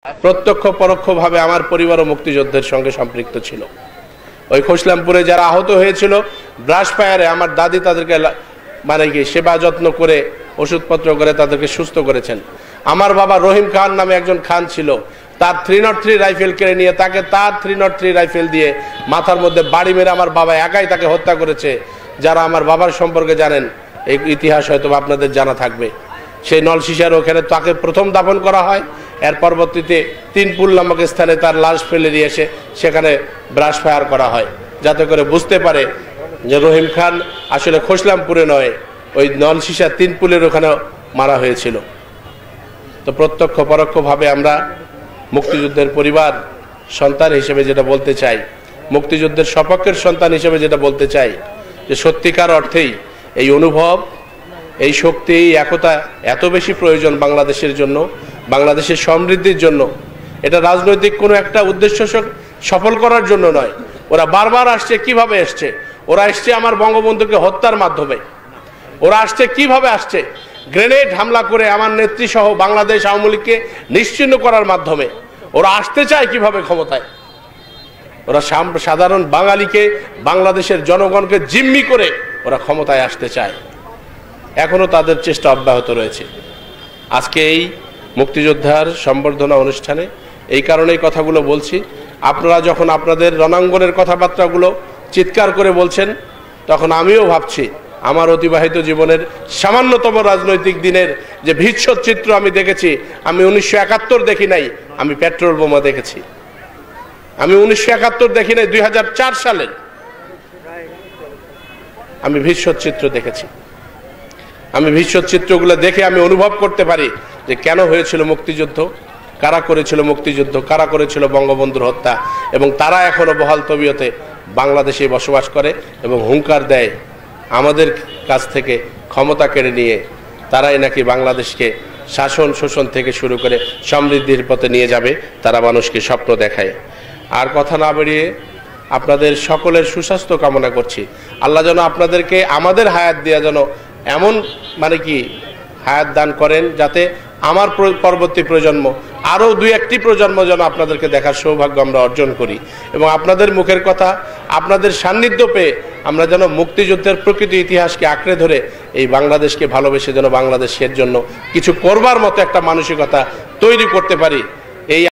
प्रत्यक्ष परोक्षভাবে আমার পরিবারও মুক্তিযুদ্ধের সঙ্গে সম্পৃক্ত ছিল। ওই খোসলামপুরে যারা আহত হয়েছিল ব্রাশ ফায়ারে আমার দাদি তাদেরকে মানে কি সেবা যত্ন করে ওষুধপত্র করে তাদেরকে সুস্থ করেছেন। আমার বাবা রহিম খান নামে একজন খান ছিল, তার 303 রাইফেল কেড়ে নিয়ে তাকে তার 303 রাইফেল দিয়ে মাথার মধ্যে বাড়ি মেরে আমার বাবা একাই তাকে হত্যা করেছে। যারা আমার বাবার সম্পর্কে জানেন এই ইতিহাস হয়তো আপনাদের জানা থাকবে। সেই নলশিশার ওখানে তাকে প্রথম দাফন করা হয়, এর পরবর্তীতে তিনপুল নামক স্থানে তার লাশ ফেলে দিয়ে এসে সেখানে ব্রাশ ফায়ার করা হয়, যাতে করে বুঝতে পারে যে রহিম খান আসলে খোসলামপুরে নয়, ওই নলশিশা তিনপুলের ওখানে মারা হয়েছিল। তো প্রত্যক্ষ পরোক্ষভাবে আমরা মুক্তিযুদ্ধের পরিবার সন্তান হিসেবে যেটা বলতে চাই, মুক্তিযুদ্ধের সপক্ষের সন্তান হিসেবে যেটা বলতে চাই, যে সত্যিকার অর্থেই এই অনুভব, এই শক্তি, এই একতা এত বেশি প্রয়োজন বাংলাদেশের জন্য, বাংলাদেশের সমৃদ্ধির জন্য। এটা রাজনৈতিক কোনো একটা উদ্দেশ্য সফল করার জন্য নয়। ওরা বারবার আসছে, কিভাবে আসছে? ওরা আসছে আমার বঙ্গবন্ধুকে হত্যার মাধ্যমে। ওরা আসছে কিভাবে আসছে? গ্রেনেড হামলা করে আমার নেত্রী সহ বাংলাদেশ আওয়ামী লীগকে নিশ্চিহ্ন করার মাধ্যমে। ওরা আসতে চায় কিভাবে ক্ষমতায়? ওরা সাধারণ বাঙালিকে, বাংলাদেশের জনগণকে জিম্মি করে ওরা ক্ষমতায় আসতে চায়। এখনো তাদের চেষ্টা অব্যাহত রয়েছে। আজকে এই মুক্তিযোদ্ধার সম্বর্ধনা অনুষ্ঠানে এই কারণেই কথাগুলো বলছি। আপনারা যখন আপনাদের রণাঙ্গনের কথাবার্তাগুলো চিৎকার করে বলছেন, তখন আমিও ভাবছি আমার অতিবাহিত জীবনের সামান্যতম রাজনৈতিক দিনের যে ভীষণ চিত্র আমি দেখেছি, আমি 1971 দেখি নাই, আমি পেট্রোল বোমা দেখেছি। আমি 1971 দেখি নাই, 2004 সালের আমি ভীষণ চিত্র দেখেছি। আমি ভীষণ চিত্রগুলো দেখে আমি অনুভব করতে পারি যে কেন হয়েছিল মুক্তিযুদ্ধ, কারা করেছিল মুক্তিযুদ্ধ, কারা করেছিল বঙ্গবন্ধুর হত্যা, এবং তারা এখনো বহাল তবিয়তে বাংলাদেশে বসবাস করে এবং হুঙ্কার দেয় আমাদের কাছ থেকে ক্ষমতা কেড়ে নিয়ে তারাই নাকি বাংলাদেশকে শাসন শোষণ থেকে শুরু করে সমৃদ্ধির পথে নিয়ে যাবে। তারা মানুষকে স্বপ্ন দেখায়। আর কথা না বেরিয়ে আপনাদের সকলের সুস্বাস্থ্য কামনা করছি। আল্লাহ যেন আপনাদেরকে আমাদের হায়াত দেয়া যেন এমন মানে কি হায়াত দান করেন, যাতে আমার পরবর্তী প্রজন্ম, আরও 2-1টি প্রজন্ম যেন আপনাদেরকে দেখার সৌভাগ্য আমরা অর্জন করি, এবং আপনাদের মুখের কথা, আপনাদের সান্নিধ্য পেয়ে আমরা যেন মুক্তিযুদ্ধের প্রকৃত ইতিহাসকে আঁকড়ে ধরে এই বাংলাদেশকে ভালোবেসে যেন বাংলাদেশের জন্য কিছু করবার মতো একটা মানসিকতা তৈরি করতে পারি। এই